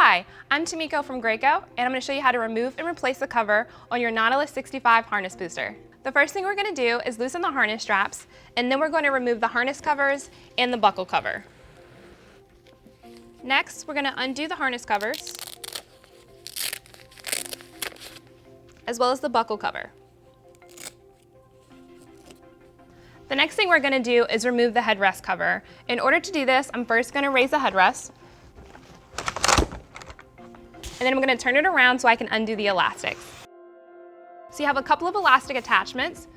Hi, I'm Tamiko from Graco, and I'm going to show you how to remove and replace the cover on your Nautilus 65 harness booster. The first thing we're going to do is loosen the harness straps, and then we're going to remove the harness covers and the buckle cover. Next, we're going to undo the harness covers, as well as the buckle cover. The next thing we're going to do is remove the headrest cover. In order to do this, I'm first going to raise the headrest, and then I'm going to turn it around so I can undo the elastics. So you have a couple of elastic attachments,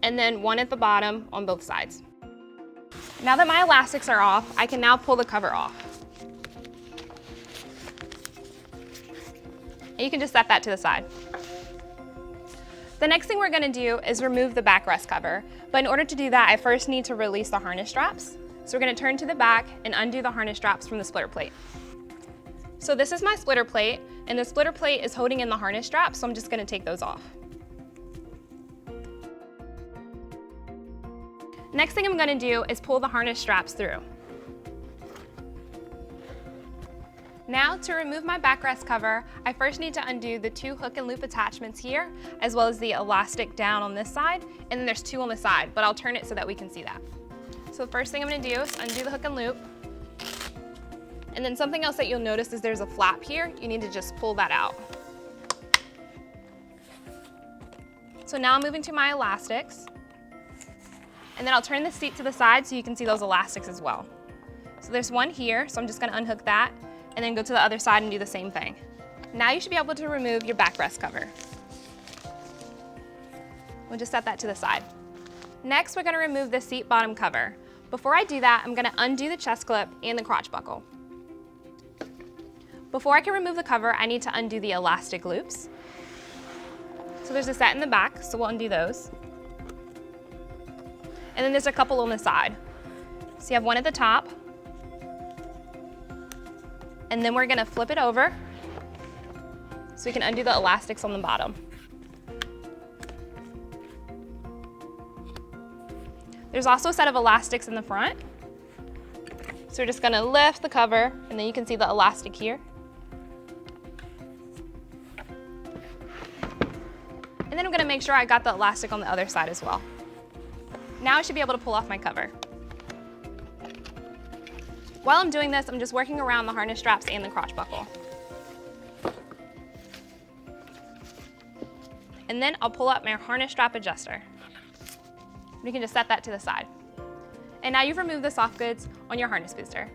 and then one at the bottom on both sides. Now that my elastics are off, I can now pull the cover off. And you can just set that to the side. The next thing we're going to do is remove the backrest cover, but in order to do that, I first need to release the harness straps. So we're going to turn to the back and undo the harness straps from the splitter plate. So this is my splitter plate, and the splitter plate is holding in the harness straps, so I'm just going to take those off. Next thing I'm going to do is pull the harness straps through. Now, to remove my backrest cover, I first need to undo the two hook and loop attachments here, as well as the elastic down on this side, and then there's two on the side, but I'll turn it so that we can see that. So the first thing I'm going to do is undo the hook and loop. And then something else that you'll notice is there's a flap here. You need to just pull that out. So now I'm moving to my elastics. And then I'll turn the seat to the side so you can see those elastics as well. So there's one here, so I'm just going to unhook that and then go to the other side and do the same thing. Now you should be able to remove your backrest cover. We'll just set that to the side. Next, we're going to remove the seat bottom cover. Before I do that, I'm going to undo the chest clip and the crotch buckle. Before I can remove the cover, I need to undo the elastic loops. So there's a set in the back, so we'll undo those. And then there's a couple on the side. So you have one at the top, and then we're going to flip it over so we can undo the elastics on the bottom. There's also a set of elastics in the front. So we're just going to lift the cover, and then you can see the elastic here. And then I'm going to make sure I got the elastic on the other side as well. Now I should be able to pull off my cover. While I'm doing this, I'm just working around the harness straps and the crotch buckle. And then I'll pull up my harness strap adjuster. You can just set that to the side. And now you've removed the soft goods on your harness booster.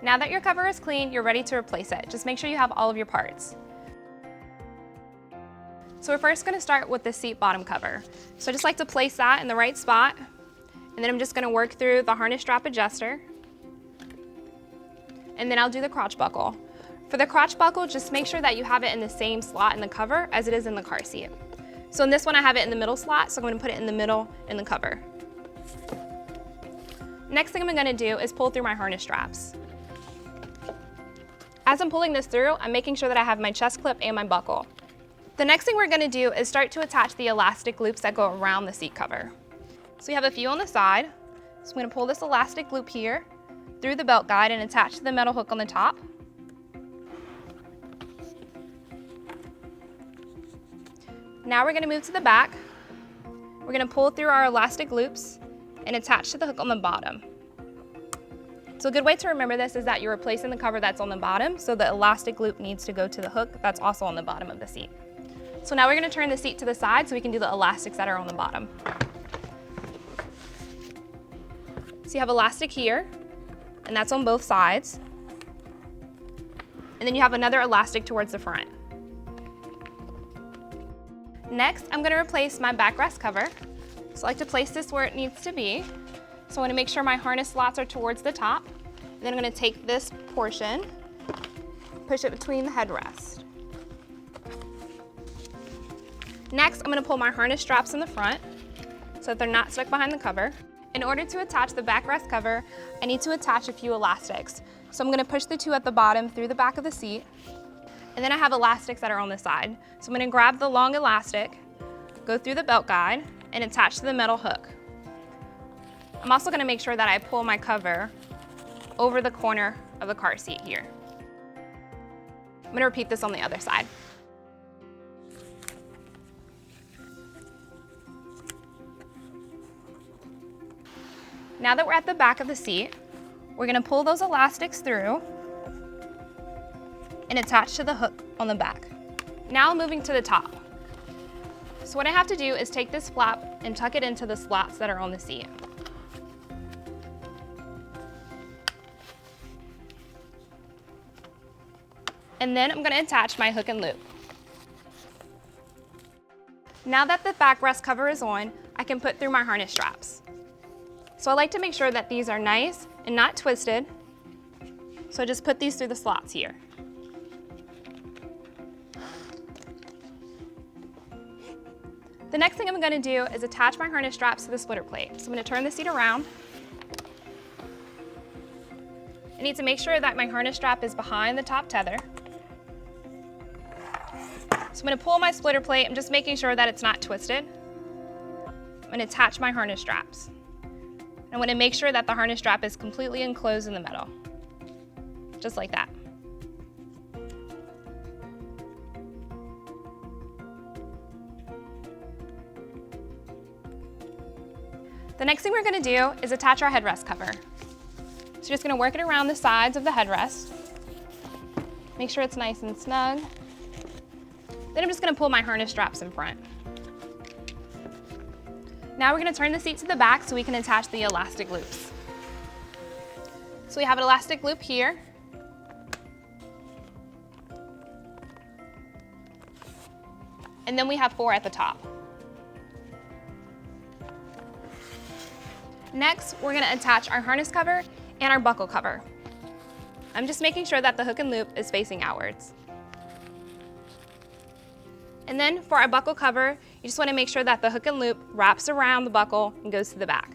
Now that your cover is clean, you're ready to replace it. Just make sure you have all of your parts. So we're first going to start with the seat bottom cover. So I just like to place that in the right spot, and then I'm just going to work through the harness strap adjuster, and then I'll do the crotch buckle. For the crotch buckle, just make sure that you have it in the same slot in the cover as it is in the car seat. So in this one I have it in the middle slot, so I'm going to put it in the middle in the cover. Next thing I'm going to do is pull through my harness straps. As I'm pulling this through, I'm making sure that I have my chest clip and my buckle. The next thing we're going to do is start to attach the elastic loops that go around the seat cover. So we have a few on the side. So I'm going to pull this elastic loop here through the belt guide and attach to the metal hook on the top. Now we're going to move to the back. We're going to pull through our elastic loops and attach to the hook on the bottom. So a good way to remember this is that you're replacing the cover that's on the bottom, so the elastic loop needs to go to the hook that's also on the bottom of the seat. So now we're going to turn the seat to the side so we can do the elastics that are on the bottom. So you have elastic here, and that's on both sides. And then you have another elastic towards the front. Next, I'm going to replace my backrest cover. So I like to place this where it needs to be. So I want to make sure my harness slots are towards the top. And then I'm going to take this portion, push it between the headrest. Next, I'm going to pull my harness straps in the front so that they're not stuck behind the cover. In order to attach the backrest cover, I need to attach a few elastics. So I'm going to push the two at the bottom through the back of the seat. And then I have elastics that are on the side. So I'm going to grab the long elastic, go through the belt guide, and attach to the metal hook. I'm also going to make sure that I pull my cover over the corner of the car seat here. I'm going to repeat this on the other side. Now that we're at the back of the seat, we're going to pull those elastics through and attach to the hook on the back. Now moving to the top. So what I have to do is take this flap and tuck it into the slots that are on the seat. And then I'm going to attach my hook and loop. Now that the backrest cover is on, I can put through my harness straps. So I like to make sure that these are nice and not twisted. So I just put these through the slots here. The next thing I'm going to do is attach my harness straps to the splitter plate. So I'm going to turn the seat around. I need to make sure that my harness strap is behind the top tether. So I'm going to pull my splitter plate. I'm just making sure that it's not twisted. I'm going to attach my harness straps. I'm going to make sure that the harness strap is completely enclosed in the metal, just like that. The next thing we're going to do is attach our headrest cover. So you're just going to work it around the sides of the headrest. Make sure it's nice and snug. Then I'm just going to pull my harness straps in front. Now we're going to turn the seat to the back so we can attach the elastic loops. So we have an elastic loop here. And then we have 4 at the top. Next, we're going to attach our harness cover and our buckle cover. I'm just making sure that the hook and loop is facing outwards. And then for our buckle cover, you just want to make sure that the hook and loop wraps around the buckle and goes to the back.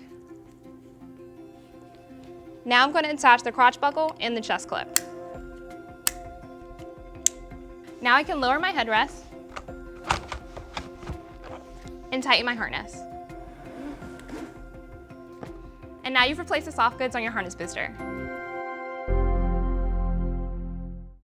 Now I'm going to attach the crotch buckle and the chest clip. Now I can lower my headrest and tighten my harness. And now you've replaced the soft goods on your harness booster.